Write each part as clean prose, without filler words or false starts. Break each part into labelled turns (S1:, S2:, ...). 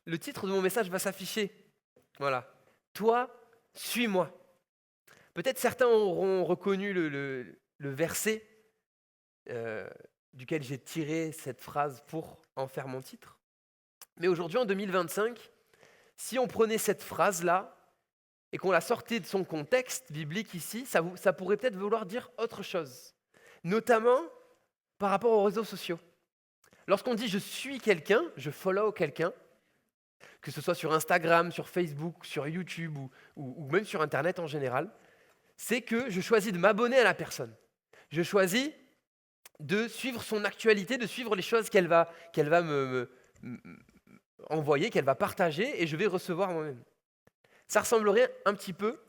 S1: le titre de mon message va s'afficher. Voilà. Toi, suis-moi. Peut-être certains auront reconnu le verset euh, duquel j'ai tiré cette phrase pour en faire mon titre. Mais aujourd'hui, en 2025, si on prenait cette phrase-là et qu'on la sortait de son contexte biblique ici, ça pourrait peut-être vouloir dire autre chose. Notamment par rapport aux réseaux sociaux. Lorsqu'on dit je suis quelqu'un, je follow quelqu'un, que ce soit sur Instagram, sur Facebook, sur YouTube ou même sur Internet en général, c'est que je choisis de m'abonner à la personne. Je choisis de suivre son actualité, de suivre les choses qu'elle va me envoyer, qu'elle va partager et je vais recevoir moi-même. Ça ressemblerait un petit peu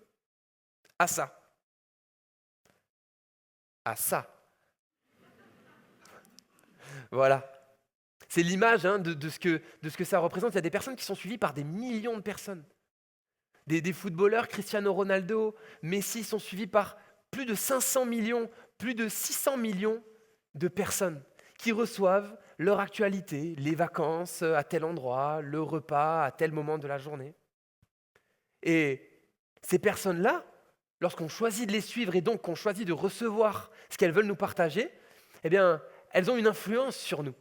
S1: à ça. À ça. Voilà. C'est l'image de ce que ça représente. Il y a des personnes qui sont suivies par des millions de personnes. Des footballeurs, Cristiano Ronaldo, Messi, sont suivis par plus de 500 millions, plus de 600 millions de personnes qui reçoivent leur actualité, les vacances à tel endroit, le repas à tel moment de la journée. Et ces personnes-là, lorsqu'on choisit de les suivre et donc qu'on choisit de recevoir ce qu'elles veulent nous partager, eh bien, elles ont une influence sur nous.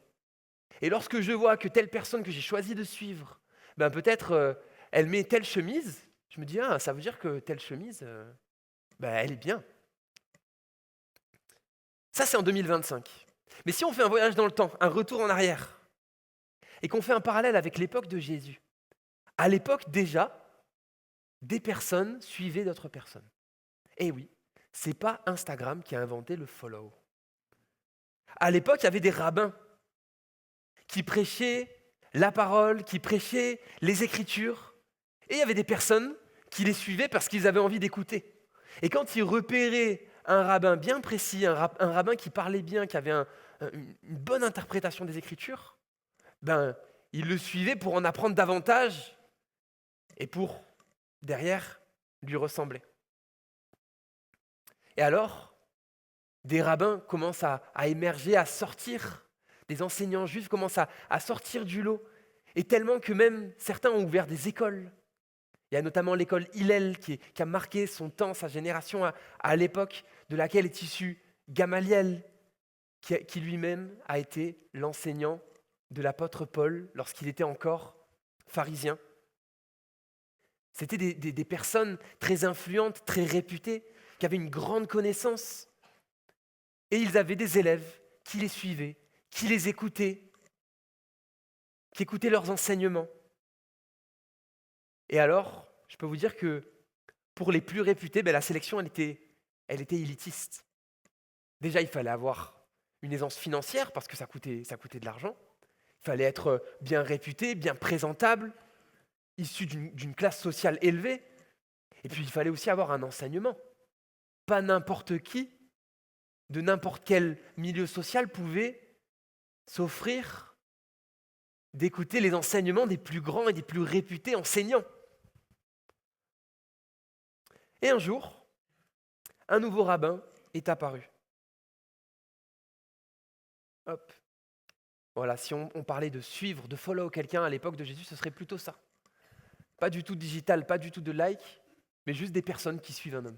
S1: Et lorsque je vois que telle personne que j'ai choisi de suivre, ben peut-être elle met telle chemise, je me dis, ah, ça veut dire que telle chemise, ben, elle est bien. Ça, c'est en 2025. Mais si on fait un voyage dans le temps, un retour en arrière, et qu'on fait un parallèle avec l'époque de Jésus, à l'époque déjà, des personnes suivaient d'autres personnes. Et oui, c'est pas Instagram qui a inventé le follow. À l'époque, il y avait des rabbins qui prêchaient la parole, qui prêchaient les Écritures, et il y avait des personnes qui les suivaient parce qu'ils avaient envie d'écouter. Et quand ils repéraient un rabbin bien précis, un rabbin qui parlait bien, qui avait une bonne interprétation des Écritures, ben, ils le suivaient pour en apprendre davantage et pour, derrière, lui ressembler. Et alors, des rabbins commencent à émerger, à sortir, des enseignants juifs commencent à sortir du lot, et tellement que même certains ont ouvert des écoles. Il y a notamment l'école Hillel qui a marqué son temps, sa génération à l'époque, de laquelle est issu Gamaliel, qui lui-même a été l'enseignant de l'apôtre Paul lorsqu'il était encore pharisien. C'était des personnes très influentes, très réputées, qui avaient une grande connaissance. Et ils avaient des élèves qui les suivaient, qui les écoutaient, qui écoutaient leurs enseignements. Et alors, je peux vous dire que pour les plus réputés, la sélection, elle était élitiste. Déjà, il fallait avoir une aisance financière parce que ça coûtait de l'argent. Il fallait être bien réputé, bien présentable, issu d'une classe sociale élevée. Et puis, il fallait aussi avoir un enseignement. Pas n'importe qui, de n'importe quel milieu social, pouvait s'offrir d'écouter les enseignements des plus grands et des plus réputés enseignants. Et un jour, un nouveau rabbin est apparu. Hop. Voilà, si on parlait de suivre, de follow quelqu'un à l'époque de Jésus, ce serait plutôt ça. Pas du tout digital, pas du tout de like, mais juste des personnes qui suivent un homme.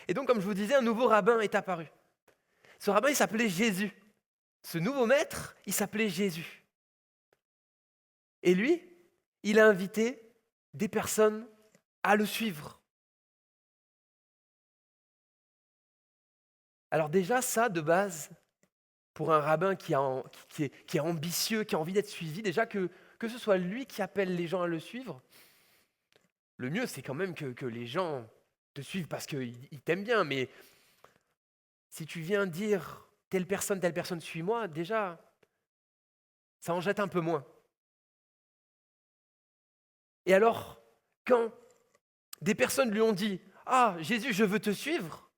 S1: Et donc, comme je vous disais, un nouveau rabbin est apparu. Ce rabbin, il s'appelait Jésus. Ce nouveau maître, il s'appelait Jésus. Et lui, il a invité des personnes à le suivre. Alors déjà, ça, de base, pour un rabbin qui est ambitieux, qui a envie d'être suivi, déjà que ce soit lui qui appelle les gens à le suivre, le mieux, c'est quand même que les gens te suivent parce qu'ils t'aiment bien. Mais si tu viens dire telle personne, suis-moi, déjà, ça en jette un peu moins. Et alors, quand des personnes lui ont dit « Ah, Jésus, je veux te suivre »,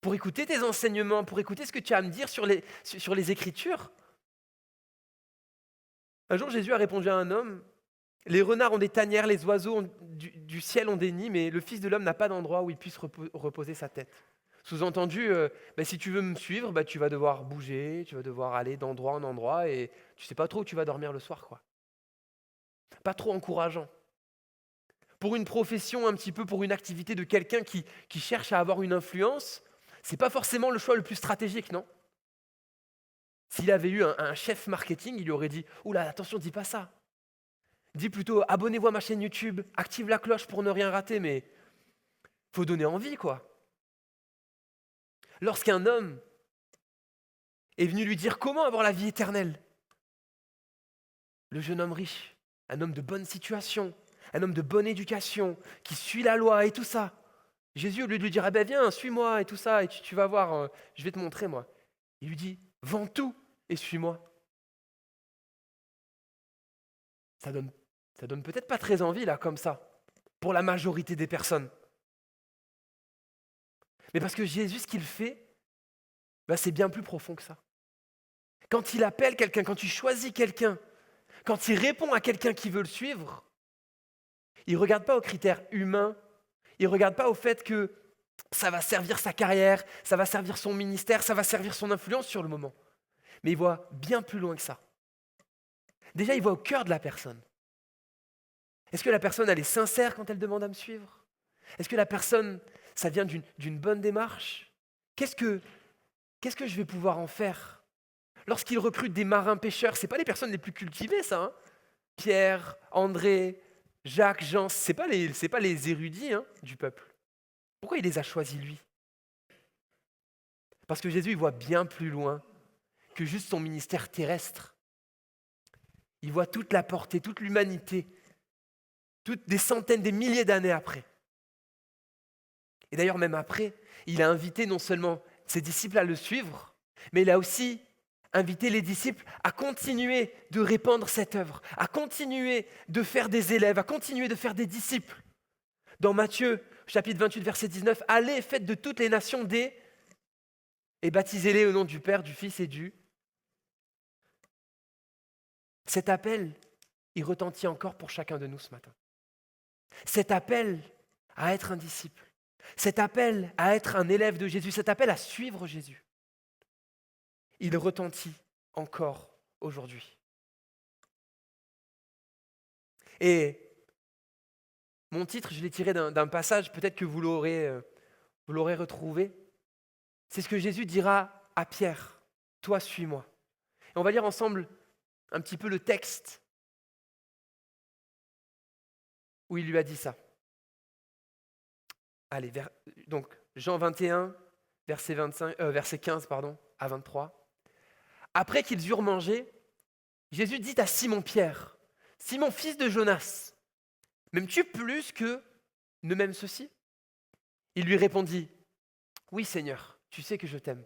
S1: pour écouter tes enseignements, pour écouter ce que tu as à me dire sur les Écritures, un jour, Jésus a répondu à un homme, les renards ont des tanières, les oiseaux du ciel ont des nids, mais le Fils de l'homme n'a pas d'endroit où il puisse reposer sa tête. Sous-entendu, si tu veux me suivre, tu vas devoir bouger, tu vas devoir aller d'endroit en endroit et tu ne sais pas trop où tu vas dormir le soir, quoi. pas trop encourageant. Pour une profession, un petit peu pour une activité de quelqu'un qui cherche à avoir une influence, c'est pas forcément le choix le plus stratégique, non? S'il avait eu un chef marketing, il lui aurait dit « Oula, attention, dis pas ça. Dis plutôt abonnez-vous à ma chaîne YouTube, active la cloche pour ne rien rater, mais faut donner envie, quoi. » Lorsqu'un homme est venu lui dire comment avoir la vie éternelle, le jeune homme riche, un homme de bonne situation, un homme de bonne éducation, qui suit la loi et tout ça, Jésus, au lieu de lui dire ah ben viens, suis-moi et tout ça, et tu vas voir, je vais te montrer moi. Il lui dit vends tout et suis-moi. Ça donne peut-être pas très envie là comme ça, pour la majorité des personnes. Mais parce que Jésus, ce qu'il fait, c'est bien plus profond que ça. Quand il appelle quelqu'un, quand il choisit quelqu'un, quand il répond à quelqu'un qui veut le suivre, il ne regarde pas aux critères humains, il ne regarde pas au fait que ça va servir sa carrière, ça va servir son ministère, ça va servir son influence sur le moment. Mais il voit bien plus loin que ça. Déjà, il voit au cœur de la personne. Est-ce que la personne, elle est sincère quand elle demande à me suivre? Est-ce que la personne, ça vient d'une bonne démarche? Qu'est-ce que je vais pouvoir en faire? Lorsqu'il recrute des marins pêcheurs, ce n'est pas les personnes les plus cultivées, ça. Hein. Pierre, André, Jacques, Jean, ce n'est pas les érudits du peuple. Pourquoi il les a choisis, lui? Parce que Jésus, il voit bien plus loin que juste son ministère terrestre. Il voit toute la portée, toute l'humanité, toutes des centaines, des milliers d'années après. Et d'ailleurs, même après, il a invité non seulement ses disciples à le suivre, mais il a aussi invité les disciples à continuer de répandre cette œuvre, à continuer de faire des élèves, à continuer de faire des disciples. Dans Matthieu, chapitre 28, verset 19, « Allez, faites de toutes les nations des... et baptisez-les au nom du Père, du Fils et du... » Cet appel, il retentit encore pour chacun de nous ce matin. Cet appel à être un disciple, cet appel à être un élève de Jésus, cet appel à suivre Jésus, il retentit encore aujourd'hui. Et mon titre, je l'ai tiré d'un passage, peut-être que vous l'aurez retrouvé. C'est ce que Jésus dira à Pierre, « Toi, suis-moi ». Et on va lire ensemble un petit peu le texte où il lui a dit ça. Allez, donc Jean 21, verset 15 à 23. Après qu'ils eurent mangé, Jésus dit à Simon-Pierre, « Simon, fils de Jonas, m'aimes-tu plus que ne m'aiment ceux-ci » Il lui répondit, « Oui Seigneur, tu sais que je t'aime. »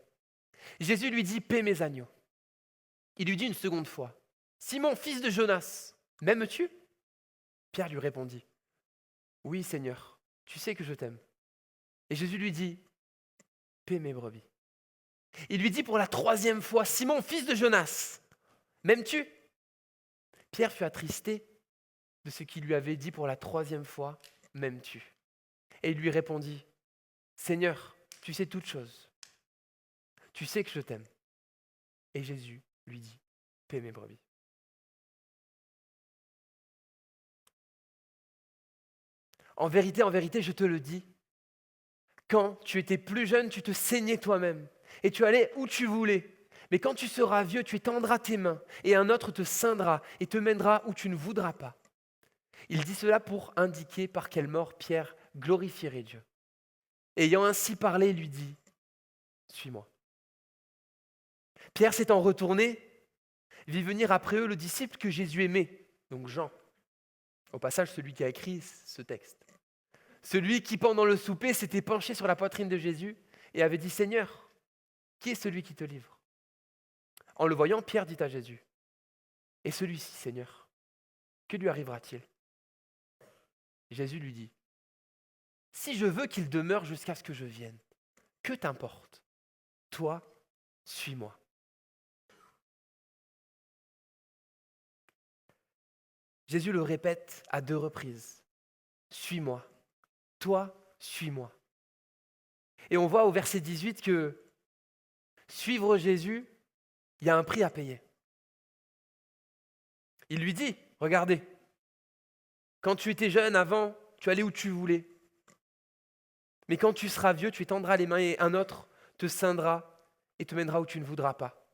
S1: Jésus lui dit, « Paie mes agneaux. » Il lui dit une seconde fois, « Simon, fils de Jonas, m'aimes-tu » Pierre lui répondit, « Oui Seigneur, tu sais que je t'aime. » Et Jésus lui dit, « Paie mes brebis. » Il lui dit pour la troisième fois, « Simon, fils de Jonas, m'aimes-tu » Pierre fut attristé de ce qu'il lui avait dit pour la troisième fois, « M'aimes-tu » Et il lui répondit, « Seigneur, tu sais toutes choses. Tu sais que je t'aime. » Et Jésus lui dit, « Paie mes brebis. » En vérité, je te le dis, quand tu étais plus jeune, tu te saignais toi-même et tu allais où tu voulais. Mais quand tu seras vieux, tu étendras tes mains et un autre te ceindra et te mènera où tu ne voudras pas. Il dit cela pour indiquer par quelle mort Pierre glorifierait Dieu. Ayant ainsi parlé, il lui dit, « Suis-moi. » Pierre s'étant retourné, vit venir après eux le disciple que Jésus aimait, donc Jean. Au passage, celui qui a écrit ce texte. Celui qui, pendant le souper, s'était penché sur la poitrine de Jésus et avait dit « Seigneur, qui est celui qui te livre ?» En le voyant, Pierre dit à Jésus, « Et celui-ci, Seigneur, que lui arrivera-t-il » Jésus lui dit, « Si je veux qu'il demeure jusqu'à ce que je vienne, que t'importe? Toi, suis-moi. » Jésus le répète à 2 reprises, « Suis-moi. Toi, suis-moi. » Et on voit au verset 18 que suivre Jésus, il y a un prix à payer. Il lui dit, regardez, Quand tu étais jeune avant, tu allais où tu voulais. Mais quand tu seras vieux, tu étendras les mains et un autre te ceindra et te mènera où tu ne voudras pas.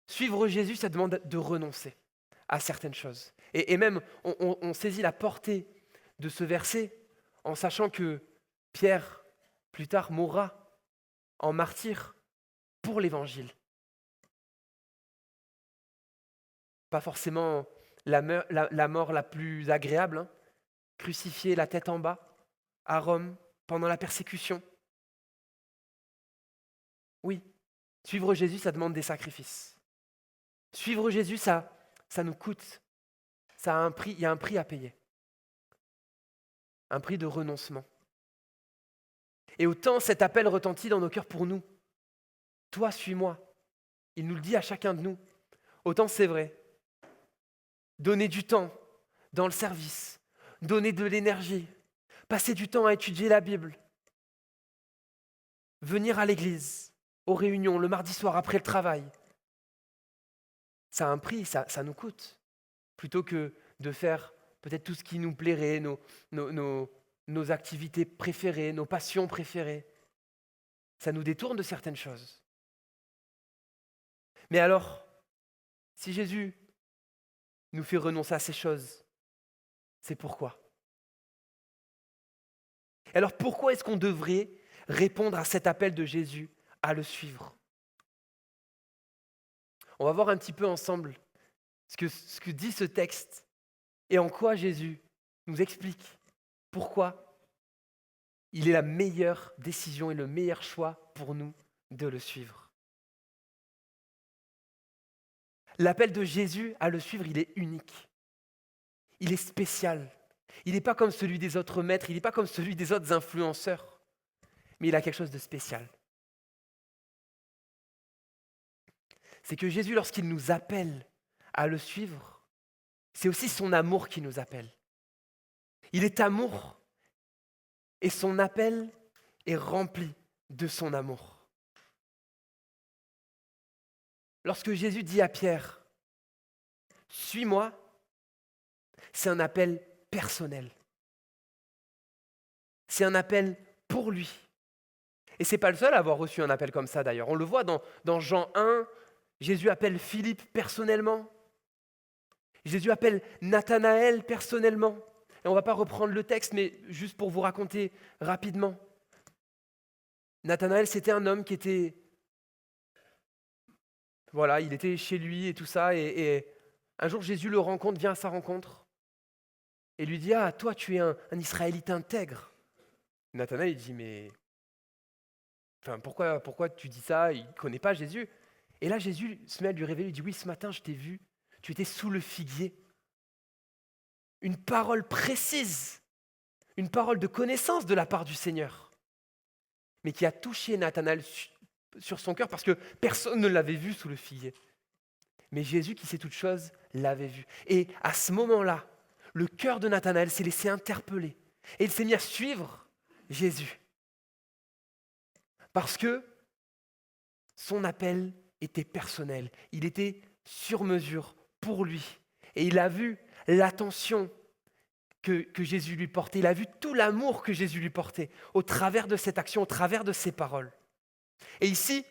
S1: Suivre Jésus, ça demande de renoncer à certaines choses. Et même, on saisit la portée de ce verset en sachant que Pierre, plus tard, mourra en martyr pour l'Évangile. Pas forcément la mort la plus agréable, hein. Crucifié la tête en bas à Rome pendant la persécution. Oui, suivre Jésus, ça demande des sacrifices. Suivre Jésus, ça nous coûte. Ça a un prix, il y a un prix à payer. Un prix de renoncement. Et autant cet appel retentit dans nos cœurs pour nous. Toi, suis-moi. Il nous le dit à chacun de nous. Autant c'est vrai. Donner du temps dans le service, donner de l'énergie, passer du temps à étudier la Bible, venir à l'église, aux réunions, le mardi soir après le travail. Ça a un prix, ça nous coûte. Plutôt que de faire peut-être tout ce qui nous plairait, nos activités préférées, nos passions préférées. Ça nous détourne de certaines choses. Mais alors, si Jésus nous fait renoncer à ces choses, c'est pourquoi? Alors pourquoi est-ce qu'on devrait répondre à cet appel de Jésus à le suivre? On va voir un petit peu ensemble ce que dit ce texte et en quoi Jésus nous explique pourquoi il est la meilleure décision et le meilleur choix pour nous de le suivre. L'appel de Jésus à le suivre, il est unique. Il est spécial. Il n'est pas comme celui des autres maîtres, il n'est pas comme celui des autres influenceurs, mais il a quelque chose de spécial. C'est que Jésus, lorsqu'il nous appelle à le suivre, c'est aussi son amour qui nous appelle. Il est amour et son appel est rempli de son amour. Lorsque Jésus dit à Pierre, « Suis-moi », c'est un appel personnel. C'est un appel pour lui. Et ce n'est pas le seul à avoir reçu un appel comme ça d'ailleurs. On le voit dans Jean 1, Jésus appelle Philippe personnellement. Jésus appelle Nathanaël personnellement. Et on ne va pas reprendre le texte, mais juste pour vous raconter rapidement. Nathanaël, c'était un homme qui était... Voilà, il était chez lui et tout ça. Et un jour, Jésus le rencontre, vient à sa rencontre. Et lui dit, « Ah, toi, tu es un Israélite intègre. » Nathanaël, il dit, « Mais pourquoi tu dis ça ?» Il ne connaît pas Jésus. Et là, Jésus se met à lui révéler, il dit, « Oui, ce matin, je t'ai vu. Tu étais sous le figuier. » Une parole précise, une parole de connaissance de la part du Seigneur, mais qui a touché Nathanaël sur son cœur parce que personne ne l'avait vu sous le figuier. Mais Jésus, qui sait toutes choses, l'avait vu. Et à ce moment-là, le cœur de Nathanaël s'est laissé interpeller et il s'est mis à suivre Jésus. Parce que son appel était personnel, il était sur mesure pour lui. Et il a vu l'attention que Jésus lui portait, il a vu tout l'amour que Jésus lui portait au travers de cette action, au travers de ses paroles. Et ici,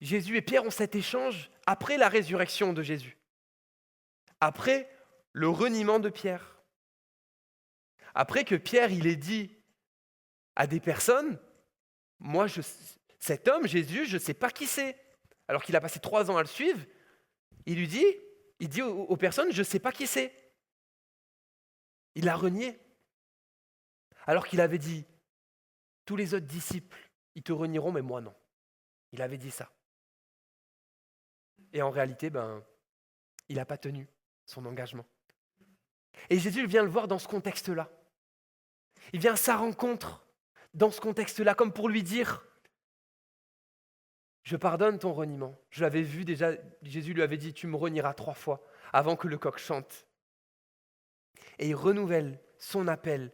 S1: Jésus et Pierre ont cet échange après la résurrection de Jésus, après le reniement de Pierre, après que Pierre il ait dit à des personnes, moi cet homme Jésus, je ne sais pas qui c'est, alors qu'il a passé 3 ans à le suivre, il dit aux personnes, je ne sais pas qui c'est. Il l'a renié. Alors qu'il avait dit, tous les autres disciples, ils te renieront, mais moi non. Il avait dit ça. Et en réalité, il n'a pas tenu son engagement. Et Jésus vient le voir dans ce contexte-là. Il vient à sa rencontre dans ce contexte-là, comme pour lui dire, je pardonne ton reniement. Je l'avais vu déjà, Jésus lui avait dit, tu me renieras 3 fois avant que le coq chante. Et il renouvelle son appel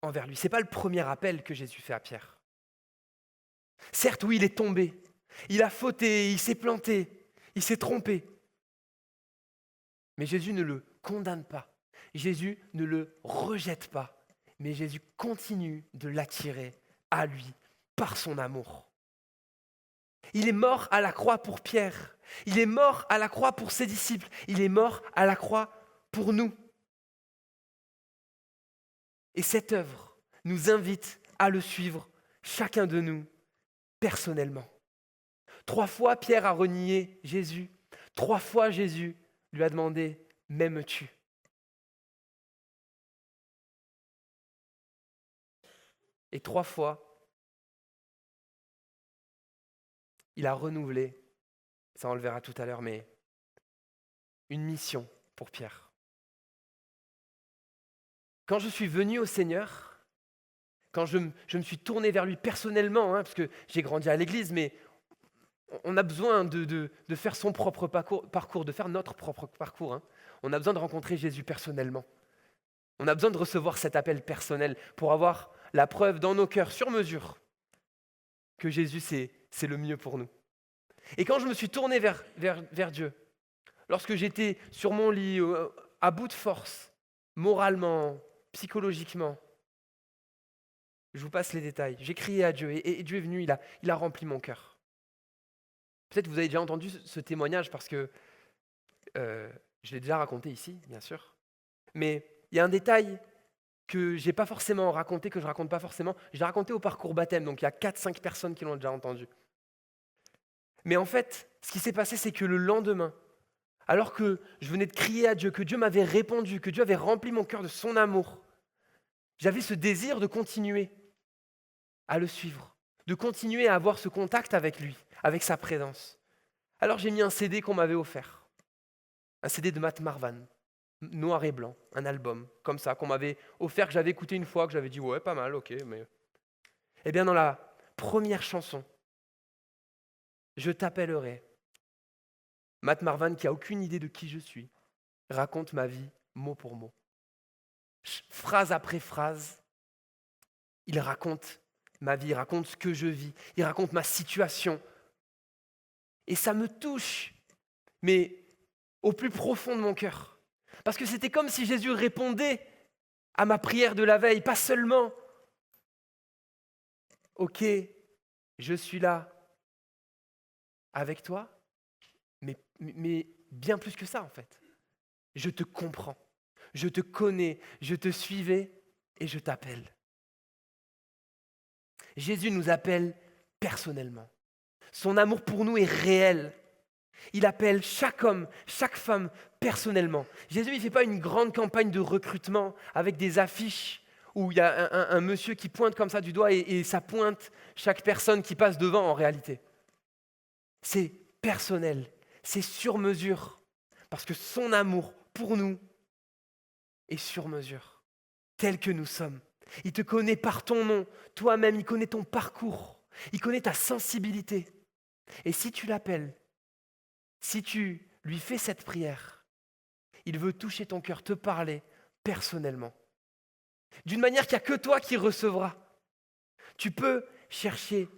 S1: envers lui. Ce n'est pas le premier appel que Jésus fait à Pierre. Certes, oui, il est tombé, il a fauté, il s'est planté, il s'est trompé. Mais Jésus ne le condamne pas. Jésus ne le rejette pas. Mais Jésus continue de l'attirer à lui par son amour. Il est mort à la croix pour Pierre. Il est mort à la croix pour ses disciples. Il est mort à la croix pour nous. Et cette œuvre nous invite à le suivre, chacun de nous, personnellement. 3 fois, Pierre a renié Jésus. 3 fois, Jésus lui a demandé « M'aimes-tu » Et 3 fois, il a renouvelé, ça on le verra tout à l'heure, mais une mission pour Pierre. Quand je suis venu au Seigneur, quand je me suis tourné vers lui personnellement, parce que j'ai grandi à l'église, mais on a besoin de faire son propre parcours, de faire notre propre parcours. On a besoin de rencontrer Jésus personnellement. On a besoin de recevoir cet appel personnel pour avoir la preuve dans nos cœurs, sur mesure, que Jésus, c'est le mieux pour nous. Et quand je me suis tourné vers Dieu, lorsque j'étais sur mon lit, à bout de force, moralement, psychologiquement, je vous passe les détails, j'ai crié à Dieu et Dieu est venu, il a rempli mon cœur. Peut-être que vous avez déjà entendu ce témoignage parce que je l'ai déjà raconté ici, bien sûr. Mais il y a un détail que je n'ai pas forcément raconté, que je ne raconte pas forcément. Je l'ai raconté au parcours baptême, donc il y a 4-5 personnes qui l'ont déjà entendu. Mais en fait, ce qui s'est passé, c'est que le lendemain, alors que je venais de crier à Dieu, que Dieu m'avait répondu, que Dieu avait rempli mon cœur de son amour, j'avais ce désir de continuer à le suivre, de continuer à avoir ce contact avec lui, avec sa présence. Alors j'ai mis un CD qu'on m'avait offert, un CD de Matt Marvan, noir et blanc, un album, comme ça, qu'on m'avait offert, que j'avais écouté une fois, que j'avais dit « ouais, pas mal, ok ». Mais... Eh bien, dans la première chanson, « Je t'appellerai », Matt Marvan, qui n'a aucune idée de qui je suis, raconte ma vie mot pour mot. Phrase après phrase, il raconte ma vie, il raconte ce que je vis, il raconte ma situation. Et ça me touche, mais au plus profond de mon cœur. Parce que c'était comme si Jésus répondait à ma prière de la veille, pas seulement « Ok, je suis là avec toi », mais bien plus que ça en fait. Je te comprends, je te connais, je te suivais et je t'appelle. Jésus nous appelle personnellement. Son amour pour nous est réel. Il appelle chaque homme, chaque femme personnellement. Jésus, il ne fait pas une grande campagne de recrutement avec des affiches où il y a un monsieur qui pointe comme ça du doigt et ça pointe chaque personne qui passe devant en réalité. C'est personnel, c'est sur mesure, parce que son amour pour nous est sur mesure, tel que nous sommes. Il te connaît par ton nom, toi-même, il connaît ton parcours, il connaît ta sensibilité. Et si tu l'appelles, si tu lui fais cette prière, il veut toucher ton cœur, te parler personnellement. D'une manière qu'il n'y a que toi qui recevras. Tu peux chercher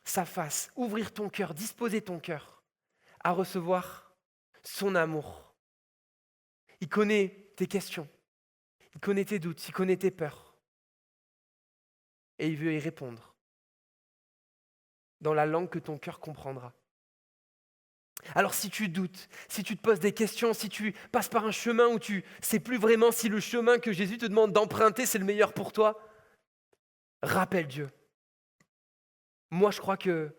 S1: sa face, ouvrir ton cœur, disposer ton cœur à recevoir son amour. Il connaît tes questions, il connaît tes doutes, il connaît tes peurs. Et il veut y répondre dans la langue que ton cœur comprendra. Alors si tu doutes, si tu te poses des questions, si tu passes par un chemin où tu ne sais plus vraiment si le chemin que Jésus te demande d'emprunter, c'est le meilleur pour toi, rappelle Dieu. Moi, je crois que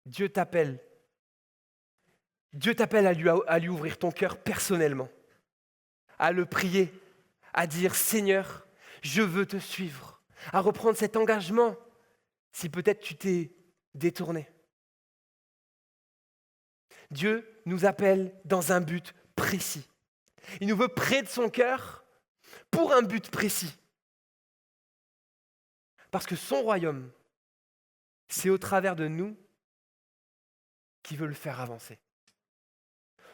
S1: Dieu t'appelle. Dieu t'appelle à lui ouvrir ton cœur personnellement, à le prier, à dire « Seigneur, je veux te suivre », à reprendre cet engagement si peut-être tu t'es détourné. Dieu nous appelle dans un but précis. Il nous veut près de son cœur pour un but précis. Parce que son royaume, c'est au travers de nous qu'il veut le faire avancer.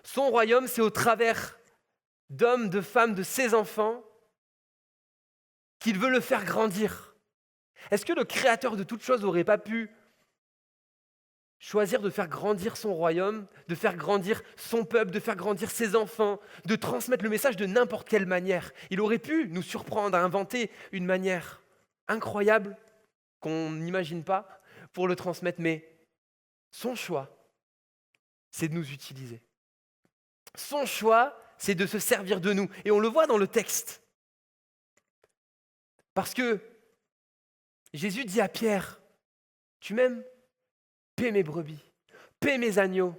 S1: Son royaume, c'est au travers d'hommes, de femmes, de ses enfants qu'il veut le faire grandir. Est-ce que le Créateur de toutes choses n'aurait pas pu choisir de faire grandir son royaume, de faire grandir son peuple, de faire grandir ses enfants, de transmettre le message de n'importe quelle manière. Il aurait pu nous surprendre à inventer une manière incroyable qu'on n'imagine pas pour le transmettre, mais son choix, c'est de nous utiliser. Son choix, c'est de se servir de nous. Et on le voit dans le texte. Parce que Jésus dit à Pierre, « Tu m'aimes ? Paie mes brebis, paie mes agneaux.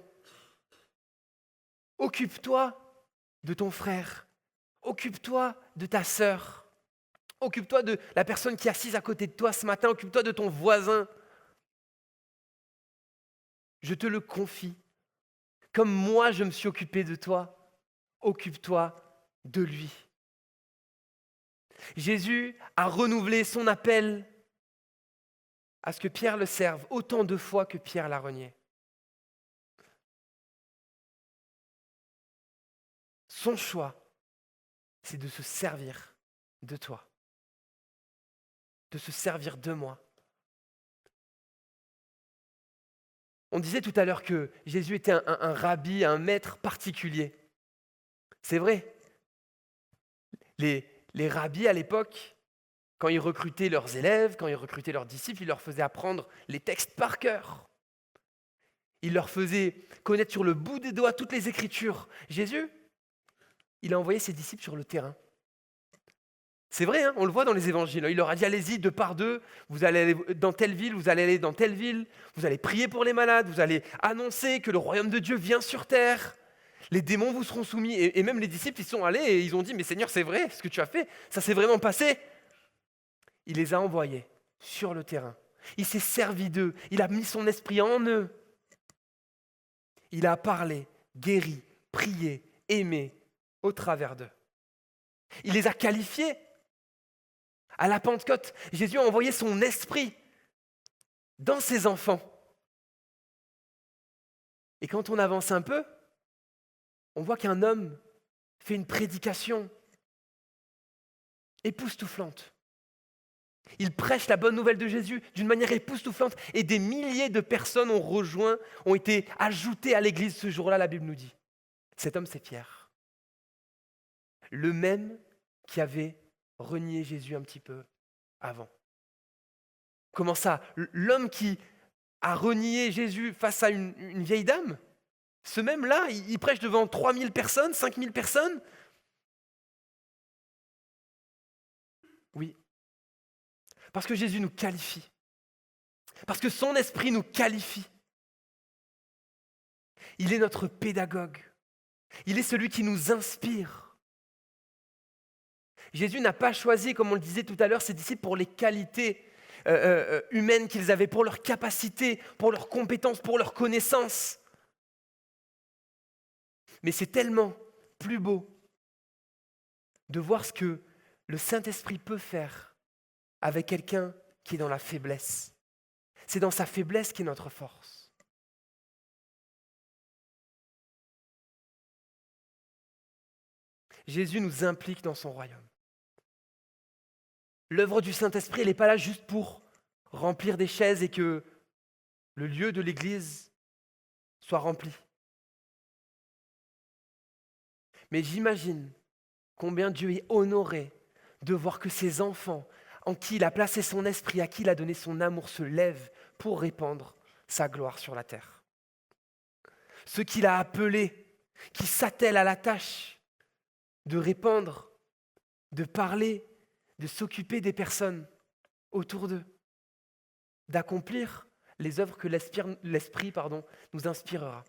S1: Occupe-toi de ton frère, occupe-toi de ta sœur, occupe-toi de la personne qui est assise à côté de toi ce matin, occupe-toi de ton voisin. Je te le confie. Comme moi je me suis occupé de toi, occupe-toi de lui. » Jésus a renouvelé son appel à ce que Pierre le serve autant de fois que Pierre l'a renié. Son choix, c'est de se servir de toi, de se servir de moi. On disait tout à l'heure que Jésus était un rabbi, un maître particulier. C'est vrai. Les rabbis à l'époque, quand ils recrutaient leurs élèves, quand ils recrutaient leurs disciples, ils leur faisaient apprendre les textes par cœur. Ils leur faisaient connaître sur le bout des doigts toutes les Écritures. Jésus, il a envoyé ses disciples sur le terrain. C'est vrai, on le voit dans les évangiles. Il leur a dit, allez-y, deux par deux, vous allez aller dans telle ville, vous allez aller dans telle ville, vous allez prier pour les malades, vous allez annoncer que le royaume de Dieu vient sur terre. Les démons vous seront soumis. Et même les disciples, ils sont allés et ils ont dit, mais Seigneur, c'est vrai, ce que tu as fait, ça s'est vraiment passé. Il les a envoyés sur le terrain. Il s'est servi d'eux. Il a mis son esprit en eux. Il a parlé, guéri, prié, aimé au travers d'eux. Il les a qualifiés. À la Pentecôte, Jésus a envoyé son esprit dans ses enfants. Et quand on avance un peu, on voit qu'un homme fait une prédication époustouflante. Il prêche la bonne nouvelle de Jésus d'une manière époustouflante et des milliers de personnes ont été ajoutées à l'église ce jour-là, la Bible nous dit. Cet homme, c'est Pierre. Le même qui avait renié Jésus un petit peu avant. Comment ça ? L'homme qui a renié Jésus face à une vieille dame ? Ce même-là, il prêche devant 3000 personnes, 5000 personnes ? Oui. Parce que Jésus nous qualifie. Parce que son esprit nous qualifie. Il est notre pédagogue. Il est celui qui nous inspire. Jésus n'a pas choisi, comme on le disait tout à l'heure, ses disciples pour les qualités humaines qu'ils avaient, pour leurs capacités, pour leurs compétences, pour leurs connaissances. Mais c'est tellement plus beau de voir ce que le Saint-Esprit peut faire avec quelqu'un qui est dans la faiblesse. C'est dans sa faiblesse qu'est notre force. Jésus nous implique dans son royaume. L'œuvre du Saint-Esprit, elle n'est pas là juste pour remplir des chaises et que le lieu de l'Église soit rempli. Mais j'imagine combien Dieu est honoré de voir que ses enfants, en qui il a placé son esprit, à qui il a donné son amour, se lèvent pour répandre sa gloire sur la terre. Ceux qu'il a appelés, qui s'attellent à la tâche de répandre, de parler, de s'occuper des personnes autour d'eux, d'accomplir les œuvres que l'Esprit nous inspirera.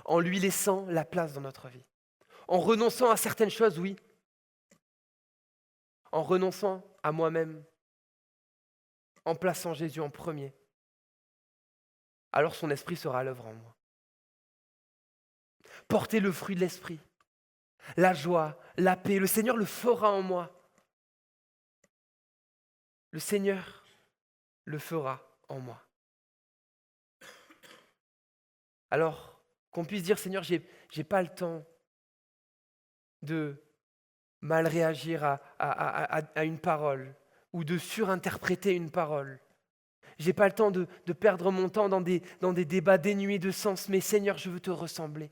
S1: En lui laissant la place dans notre vie. En renonçant à certaines choses, oui. En renonçant à moi-même. En plaçant Jésus en premier. Alors son esprit sera à l'œuvre en moi. Porter le fruit de l'esprit. La joie, la paix, le Seigneur le fera en moi. Le Seigneur le fera en moi. Alors, qu'on puisse dire, Seigneur, j'ai pas le temps de mal réagir à une parole ou de surinterpréter une parole. J'ai pas le temps de perdre mon temps dans des débats dénués de sens, mais Seigneur, je veux te ressembler.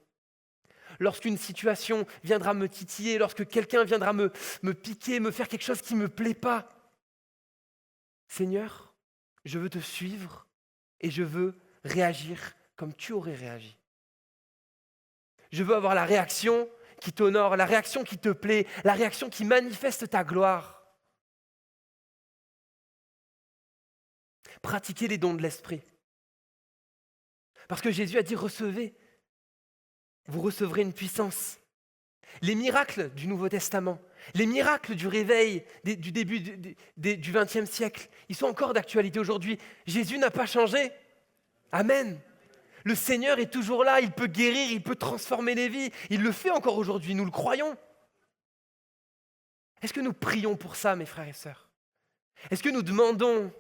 S1: Lorsqu'une situation viendra me titiller, lorsque quelqu'un viendra me piquer, me faire quelque chose qui ne me plaît pas, Seigneur, je veux te suivre et je veux réagir comme tu aurais réagi. Je veux avoir la réaction qui t'honore, la réaction qui te plaît, la réaction qui manifeste ta gloire. Pratiquer les dons de l'esprit. Parce que Jésus a dit, recevez, vous recevrez une puissance. Les miracles du Nouveau Testament, les miracles du réveil du début du XXe siècle, ils sont encore d'actualité aujourd'hui. Jésus n'a pas changé. Amen. Le Seigneur est toujours là, il peut guérir, il peut transformer les vies. Il le fait encore aujourd'hui, nous le croyons. Est-ce que nous prions pour ça, mes frères et sœurs? Est-ce que nous demandons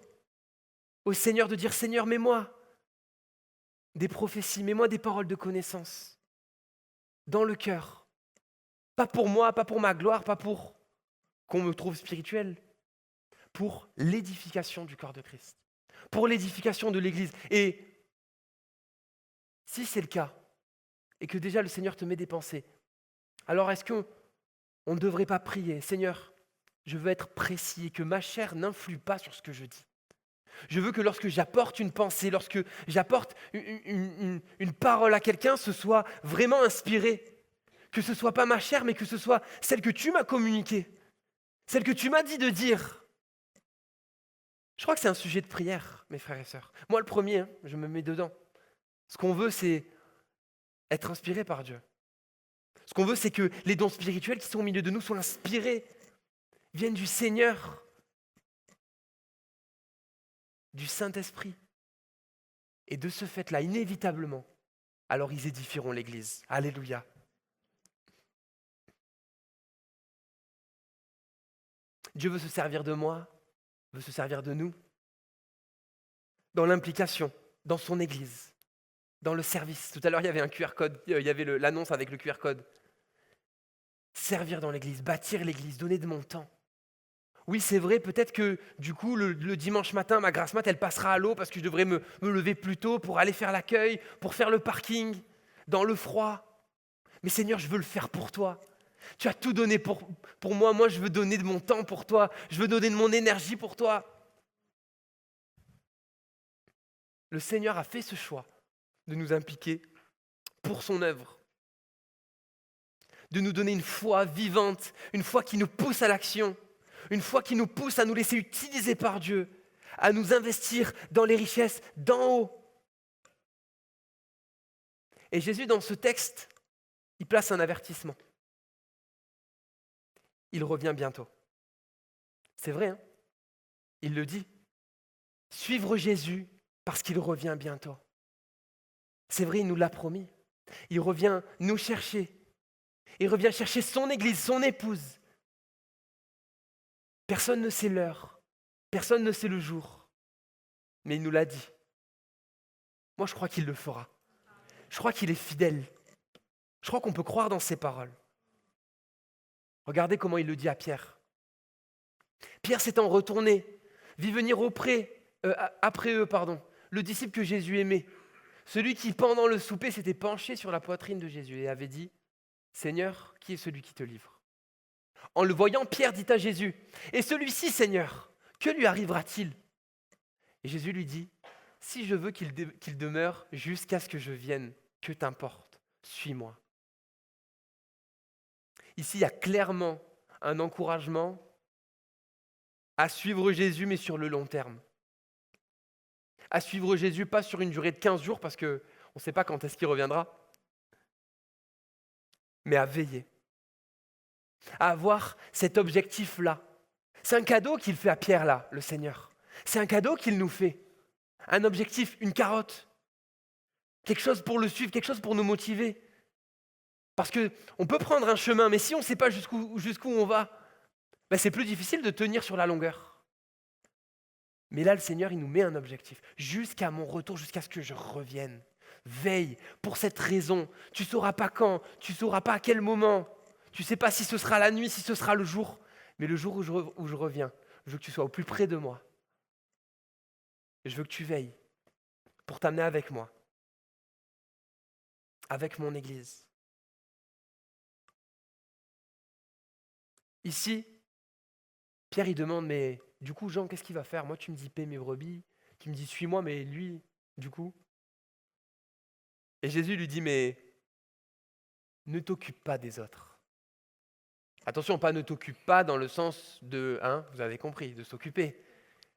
S1: au Seigneur de dire, Seigneur, mets-moi des prophéties, mets-moi des paroles de connaissance dans le cœur. Pas pour moi, pas pour ma gloire, pas pour qu'on me trouve spirituel, pour l'édification du corps de Christ, pour l'édification de l'Église. Et si c'est le cas, et que déjà le Seigneur te met des pensées, alors est-ce qu'on ne devrait pas prier, Seigneur, je veux être précis et que ma chair n'influe pas sur ce que je dis. Je veux que lorsque j'apporte une pensée, lorsque j'apporte une parole à quelqu'un, ce soit vraiment inspiré. Que ce ne soit pas ma chair, mais que ce soit celle que tu m'as communiquée, celle que tu m'as dit de dire. Je crois que c'est un sujet de prière, mes frères et sœurs. Moi, le premier, je me mets dedans. Ce qu'on veut, c'est être inspiré par Dieu. Ce qu'on veut, c'est que les dons spirituels qui sont au milieu de nous soient inspirés, viennent du Seigneur, du Saint-Esprit. Et de ce fait-là, inévitablement, alors ils édifieront l'Église. Alléluia. Dieu veut se servir de moi, veut se servir de nous, dans l'implication, dans son Église, dans le service. Tout à l'heure, il y avait un QR code, il y avait l'annonce avec le QR code. Servir dans l'Église, bâtir l'Église, donner de mon temps. Oui, c'est vrai, peut-être que du coup, le dimanche matin, ma grasse mat, elle passera à l'eau parce que je devrais me lever plus tôt pour aller faire l'accueil, pour faire le parking, dans le froid. Mais Seigneur, je veux le faire pour toi. Tu as tout donné pour moi. Moi, je veux donner de mon temps pour toi. Je veux donner de mon énergie pour toi. Le Seigneur a fait ce choix de nous impliquer pour son œuvre, de nous donner une foi vivante, une foi qui nous pousse à l'action, une foi qui nous pousse à nous laisser utiliser par Dieu, à nous investir dans les richesses d'en haut. Et Jésus, dans ce texte, il place un avertissement. Il revient bientôt. C'est vrai, hein? Il le dit. Suivre Jésus parce qu'il revient bientôt. C'est vrai, il nous l'a promis. Il revient nous chercher. Il revient chercher son Église, son épouse. Personne ne sait l'heure. Personne ne sait le jour. Mais il nous l'a dit. Moi, je crois qu'il le fera. Je crois qu'il est fidèle. Je crois qu'on peut croire dans ses paroles. Regardez comment il le dit à Pierre. Pierre s'étant retourné, vit venir après eux, le disciple que Jésus aimait, celui qui, pendant le souper, s'était penché sur la poitrine de Jésus et avait dit « Seigneur, qui est celui qui te livre ?» En le voyant, Pierre dit à Jésus « Et celui-ci, Seigneur, que lui arrivera-t-il » Et Jésus lui dit « Si je veux qu'il demeure jusqu'à ce que je vienne, que t'importe, suis-moi. » Ici, il y a clairement un encouragement à suivre Jésus, mais sur le long terme. À suivre Jésus, pas sur une durée de 15 jours, parce qu'on ne sait pas quand est-ce qu'il reviendra, mais à veiller, à avoir cet objectif-là. C'est un cadeau qu'il fait à Pierre, là, le Seigneur. C'est un cadeau qu'il nous fait. Un objectif, une carotte. Quelque chose pour le suivre, quelque chose pour nous motiver. Parce qu'on peut prendre un chemin, mais si on ne sait pas jusqu'où on va, c'est plus difficile de tenir sur la longueur. Mais là, le Seigneur, il nous met un objectif. Jusqu'à mon retour, jusqu'à ce que je revienne. Veille pour cette raison. Tu ne sauras pas quand, tu ne sauras pas à quel moment. Tu ne sais pas si ce sera la nuit, si ce sera le jour. Mais le jour où je reviens, je veux que tu sois au plus près de moi. je veux que tu veilles pour t'amener avec moi, avec mon Église. Ici, Pierre, il demande, mais du coup, Jean, qu'est-ce qu'il va faire? Moi, tu me dis, paie mes brebis, tu me dis, suis-moi, mais lui, du coup. Et Jésus lui dit, mais ne t'occupe pas des autres. Attention, pas ne t'occupe pas dans le sens de, vous avez compris, de s'occuper.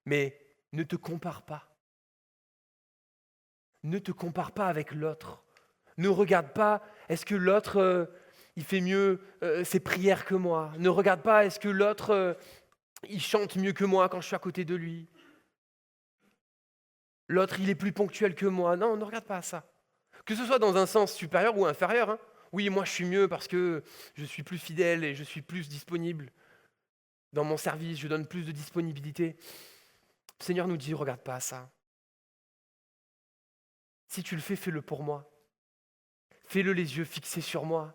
S1: Mais ne te compare pas. Ne te compare pas avec l'autre. Ne regarde pas, est-ce que l'autre, il fait mieux ses prières que moi? Ne regarde pas, est-ce que l'autre, il chante mieux que moi quand je suis à côté de lui? L'autre, il est plus ponctuel que moi. Non, ne regarde pas à ça. Que ce soit dans un sens supérieur ou inférieur. Oui, moi je suis mieux parce que je suis plus fidèle et je suis plus disponible dans mon service, je donne plus de disponibilité. Le Seigneur nous dit, regarde pas à ça. Si tu le fais, fais-le pour moi. Fais-le les yeux fixés sur moi.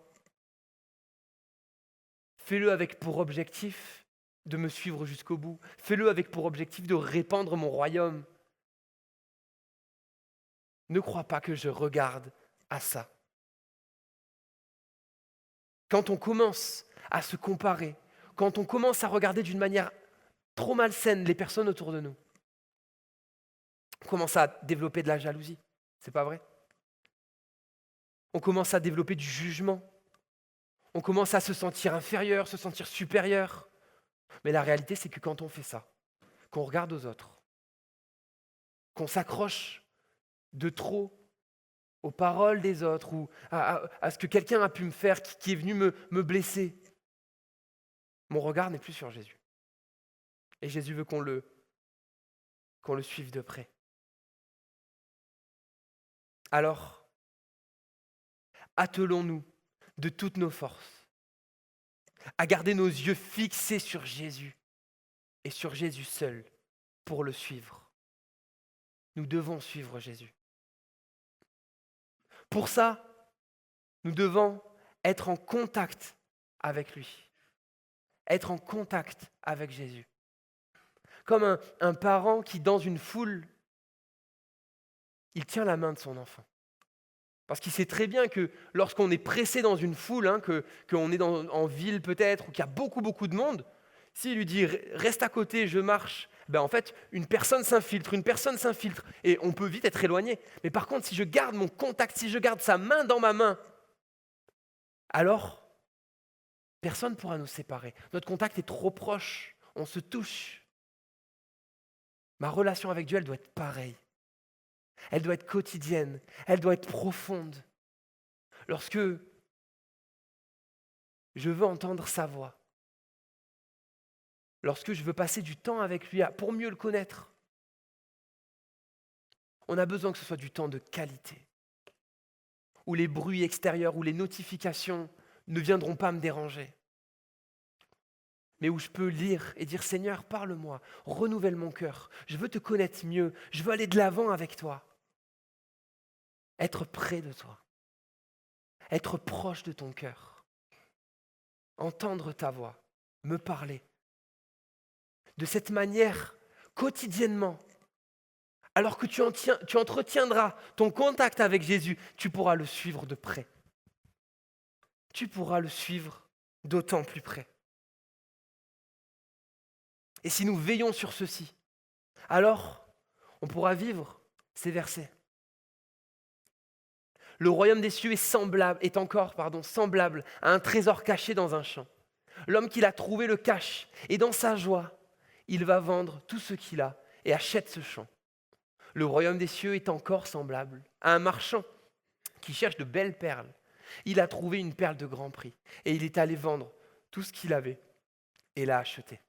S1: Fais-le avec pour objectif de me suivre jusqu'au bout. Fais-le avec pour objectif de répandre mon royaume. Ne crois pas que je regarde à ça. Quand on commence à se comparer, quand on commence à regarder d'une manière trop malsaine les personnes autour de nous, on commence à développer de la jalousie. C'est pas vrai? On commence à développer du jugement. On commence à se sentir inférieur, se sentir supérieur. Mais la réalité, c'est que quand on fait ça, qu'on regarde aux autres, qu'on s'accroche de trop aux paroles des autres ou à ce que quelqu'un a pu me faire qui est venu me blesser, mon regard n'est plus sur Jésus. Et Jésus veut qu'on le suive de près. Alors, attelons-nous de toutes nos forces à garder nos yeux fixés sur Jésus et sur Jésus seul pour le suivre. Nous devons suivre Jésus. Pour ça, nous devons être en contact avec lui, être en contact avec Jésus. Comme un parent qui, dans une foule, il tient la main de son enfant. Parce qu'il sait très bien que lorsqu'on est pressé dans une foule, qu'on est en ville peut-être, ou qu'il y a beaucoup, beaucoup de monde, s'il lui dit « reste à côté, je marche », en fait, une personne s'infiltre, et on peut vite être éloigné. Mais par contre, si je garde mon contact, si je garde sa main dans ma main, alors, personne ne pourra nous séparer. Notre contact est trop proche, on se touche. Ma relation avec Dieu, elle doit être pareille. Elle doit être quotidienne, elle doit être profonde. Lorsque je veux entendre sa voix, lorsque je veux passer du temps avec lui pour mieux le connaître, on a besoin que ce soit du temps de qualité, où les bruits extérieurs, où les notifications ne viendront pas me déranger, mais où je peux lire et dire « Seigneur, parle-moi, renouvelle mon cœur, je veux te connaître mieux, je veux aller de l'avant avec toi ». Être près de toi, être proche de ton cœur, entendre ta voix, me parler. De cette manière, quotidiennement, alors que tu entretiendras ton contact avec Jésus, tu pourras le suivre de près. Tu pourras le suivre d'autant plus près. Et si nous veillons sur ceci, alors on pourra vivre ces versets. Le royaume des cieux est encore semblable à un trésor caché dans un champ. L'homme qui l'a trouvé le cache, et dans sa joie, il va vendre tout ce qu'il a et achète ce champ. Le royaume des cieux est encore semblable à un marchand qui cherche de belles perles. Il a trouvé une perle de grand prix, et il est allé vendre tout ce qu'il avait et l'a achetée.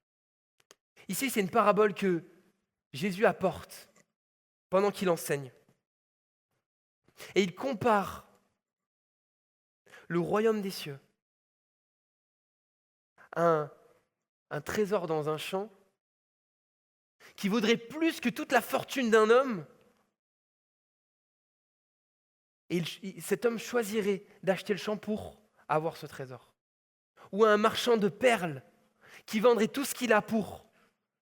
S1: Ici, c'est une parabole que Jésus apporte pendant qu'il enseigne. Et il compare le royaume des cieux à un trésor dans un champ qui vaudrait plus que toute la fortune d'un homme. Et cet homme choisirait d'acheter le champ pour avoir ce trésor. Ou à un marchand de perles qui vendrait tout ce qu'il a pour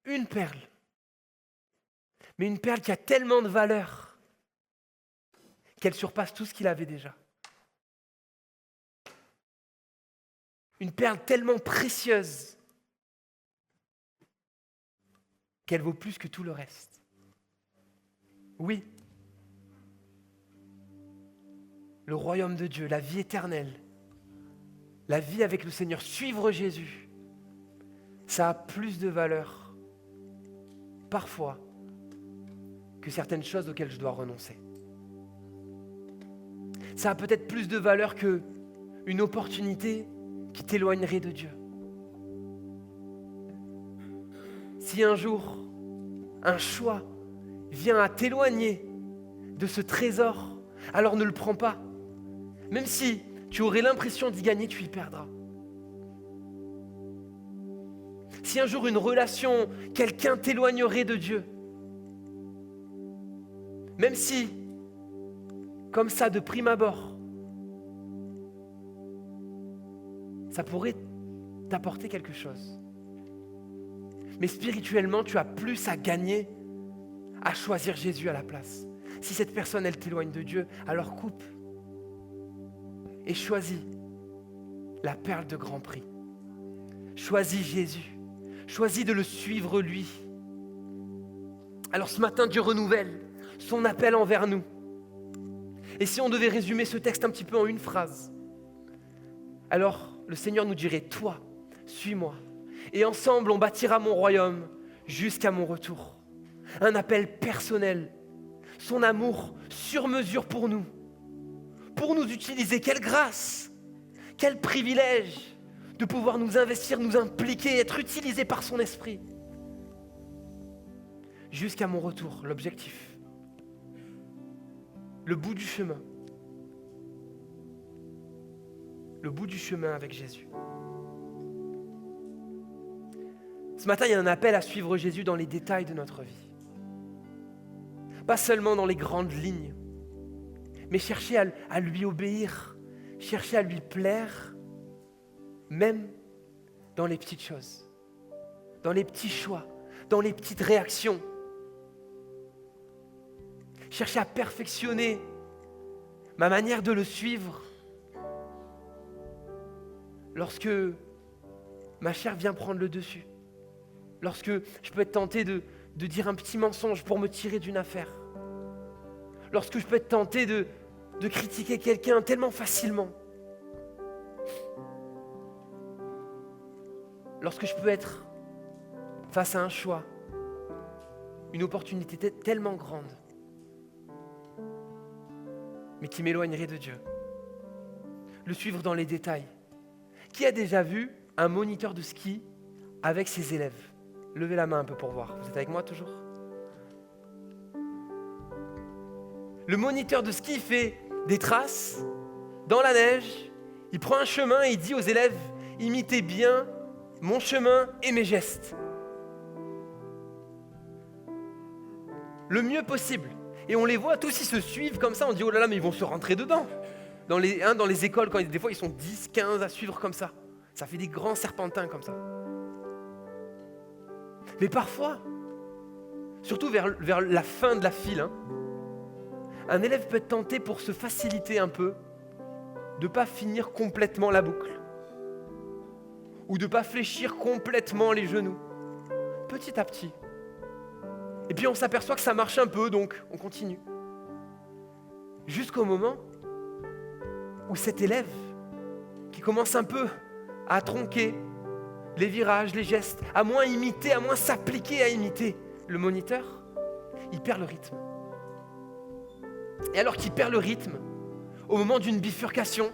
S1: une perle. mais une perle qui a tellement de valeur qu'elle surpasse tout ce qu'il avait déjà. Une perle tellement précieuse qu'elle vaut plus que tout le reste. Oui, le royaume de Dieu, la vie éternelle, la vie avec le Seigneur, suivre Jésus, ça a plus de valeur, parfois, que certaines choses auxquelles je dois renoncer. Ça a peut-être plus de valeur qu'une opportunité qui t'éloignerait de Dieu. Si un jour, un choix vient à t'éloigner de ce trésor, alors ne le prends pas. Même si tu aurais l'impression d'y gagner, tu y perdras. Si un jour une relation, quelqu'un t'éloignerait de Dieu, même si, comme ça, de prime abord, ça pourrait t'apporter quelque chose. Mais spirituellement, tu as plus à gagner à choisir Jésus à la place. Si cette personne, elle t'éloigne de Dieu, alors coupe et choisis la perle de grand prix. Choisis Jésus. Choisis de le suivre lui. Alors ce matin, Dieu renouvelle son appel envers nous. Et si on devait résumer ce texte un petit peu en une phrase, alors le Seigneur nous dirait, toi, suis-moi. Et ensemble, on bâtira mon royaume jusqu'à mon retour. Un appel personnel, son amour sur mesure pour nous utiliser. Quelle grâce, quel privilège de pouvoir nous investir, nous impliquer, être utilisés par son esprit. Jusqu'à mon retour, l'objectif, le bout du chemin. Le bout du chemin avec Jésus. Ce matin, il y a un appel à suivre Jésus dans les détails de notre vie. Pas seulement dans les grandes lignes, mais chercher à lui obéir, chercher à lui plaire, même dans les petites choses, dans les petits choix, dans les petites réactions. Chercher à perfectionner ma manière de le suivre. Lorsque ma chair vient prendre le dessus, lorsque je peux être tenté de dire un petit mensonge pour me tirer d'une affaire, lorsque je peux être tenté de critiquer quelqu'un tellement facilement, lorsque je peux être face à un choix, une opportunité tellement grande, mais qui m'éloignerait de Dieu. Le suivre dans les détails. Qui a déjà vu un moniteur de ski avec ses élèves? Levez la main un peu pour voir. Vous êtes avec moi toujours? Le moniteur de ski fait des traces dans la neige. Il prend un chemin et il dit aux élèves, imitez bien mon chemin et mes gestes. Le mieux possible. Et on les voit tous, ils se suivent comme ça. On dit, oh là là, mais ils vont se rentrer dedans. Dans les écoles, des fois, ils sont 10, 15 à suivre comme ça. Ça fait des grands serpentins comme ça. Mais parfois, surtout vers la fin de la file, un élève peut être tenté pour se faciliter un peu, de ne pas finir complètement la boucle. Ou de ne pas fléchir complètement les genoux. Petit à petit. Et puis on s'aperçoit que ça marche un peu, donc on continue. Jusqu'au moment où cet élève, qui commence un peu à tronquer les virages, les gestes, à moins imiter, à moins s'appliquer à imiter le moniteur, il perd le rythme. Et alors qu'il perd le rythme, au moment d'une bifurcation,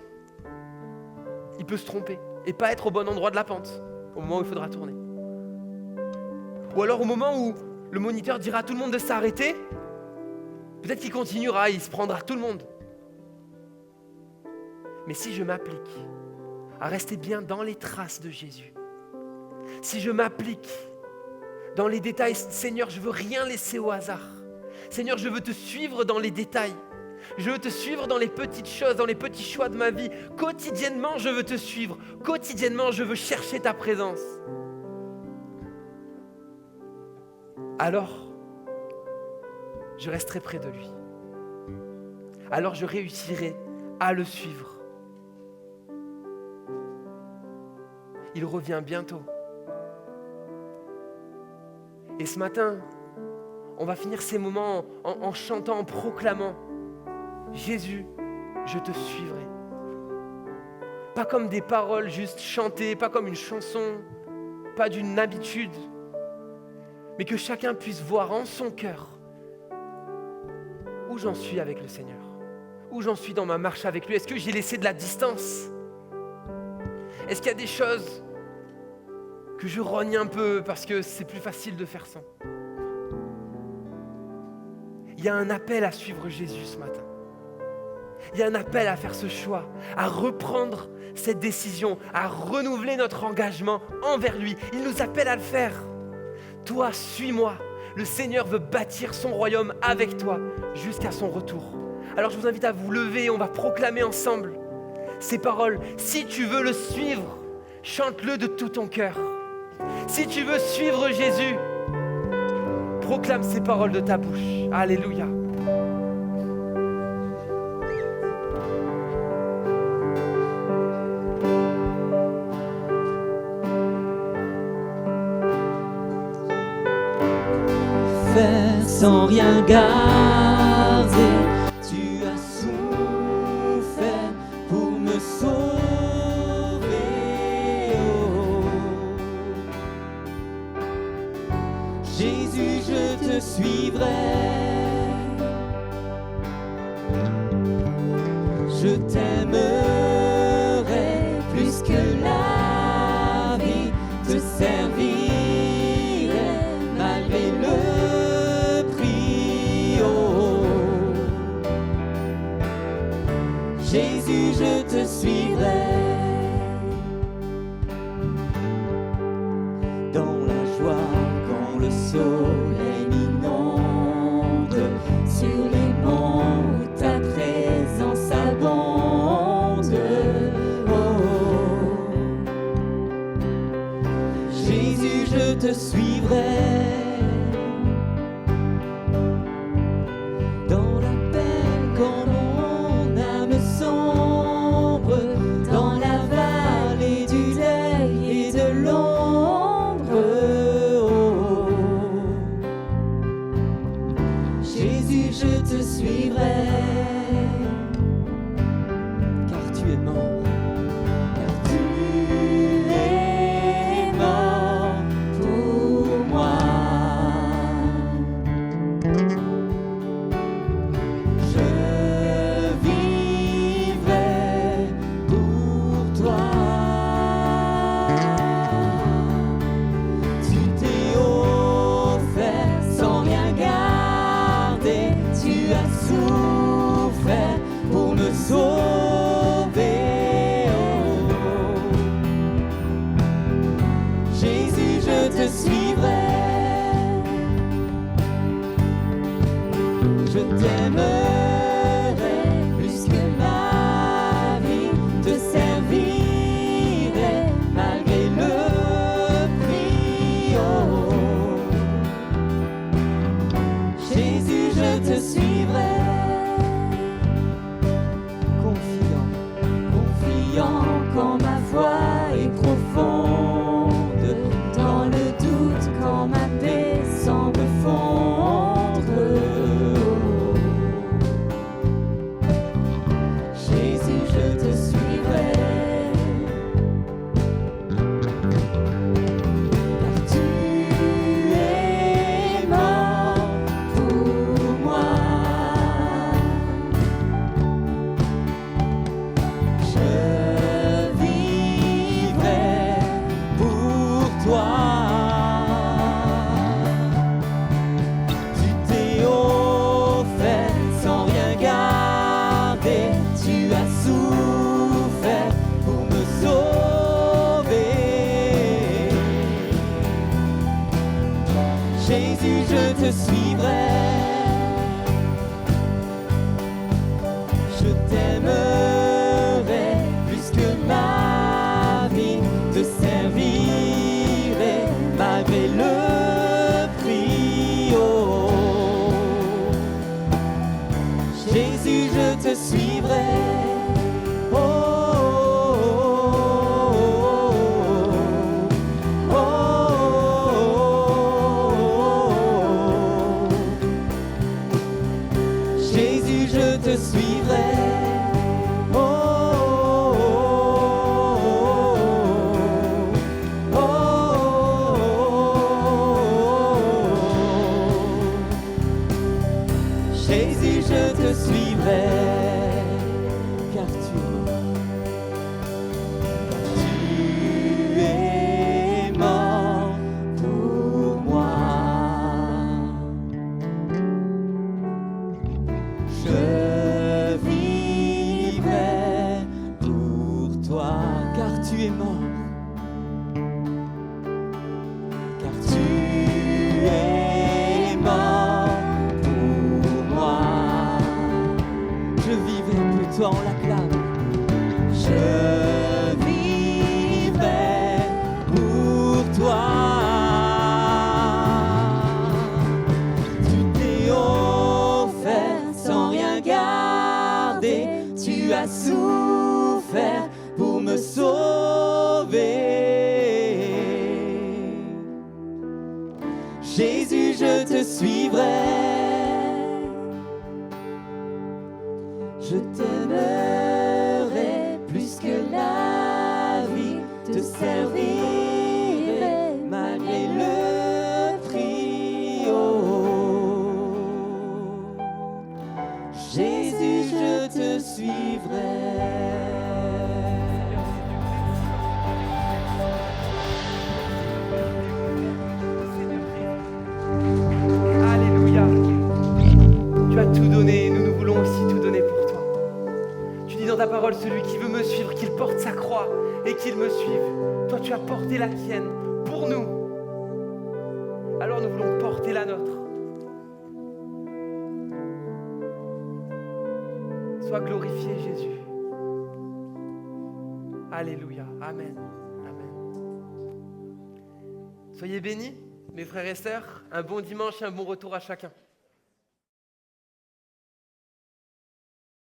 S1: il peut se tromper et pas être au bon endroit de la pente, au moment où il faudra tourner. Ou alors au moment où le moniteur dira à tout le monde de s'arrêter, peut-être qu'il continuera, il se prendra tout le monde. Mais si je m'applique à rester bien dans les traces de Jésus, si je m'applique dans les détails, Seigneur, je veux rien laisser au hasard. Seigneur, je veux te suivre dans les détails. Je veux te suivre dans les petites choses, dans les petits choix de ma vie. Quotidiennement, je veux te suivre. Quotidiennement, je veux chercher ta présence. Alors, je resterai près de lui. Alors je réussirai à le suivre. Il revient bientôt. Et ce matin, on va finir ces moments en chantant, en proclamant « Jésus, je te suivrai ». Pas comme des paroles juste chantées, pas comme une chanson, pas d'une habitude, mais que chacun puisse voir en son cœur où j'en suis avec le Seigneur, où j'en suis dans ma marche avec lui. Est-ce que j'ai laissé de la distance? Est-ce qu'il y a des choses que je rogne un peu parce que c'est plus facile de faire sans? Il y a un appel à suivre Jésus ce matin. Il y a un appel à faire ce choix, à reprendre cette décision, à renouveler notre engagement envers lui. Il nous appelle à le faire. Toi, suis-moi. Le Seigneur veut bâtir son royaume avec toi jusqu'à son retour. Alors je vous invite à vous lever et on va proclamer ensemble ces paroles. Si tu veux le suivre, chante-le de tout ton cœur. Si tu veux suivre Jésus, proclame ces paroles de ta bouche. Alléluia.
S2: Faire sans rien garder, tu as souffert pour me sauver. Oh. Jésus, je te suivrai, je t'aimerai plus que la vie, te servirai malgré le prix. Oh. Jésus, je te suivrai. Dans la joie, quand le soleil m'inonde, sur les monts où ta présence abonde. Oh. Jésus, je te suivrai. Dans la peine, quand mon âme sombre, dans la vallée du deuil et de l'ombre. Oh. Jésus, je te suivrai, car tu es mort, car tu es mort pour car tu es mort. Car tu es mort pour moi. Je vivrai pour toi, on l'acclame. Je vivrai pour toi. Tu t'es offert sans rien garder. Tu as souffert pour me sauver. Jésus, je te suivrai. Je t'aimerai plus que la vie, te servirai malgré le prix. Oh. Jésus, je te suivrai.
S1: Alléluia. Tu as tout donné et nous voulons aussi tout donner pour toi. Tu dis dans ta parole, celui qui veut me suivre, qu'il porte sa croix et qu'il me suive. Toi, tu as porté la tienne pour nous. Alors nous voulons porter la nôtre. Sois glorifié, Jésus. Alléluia. Amen. Amen. Soyez bénis, mes frères et sœurs. Un bon dimanche et un bon retour à chacun.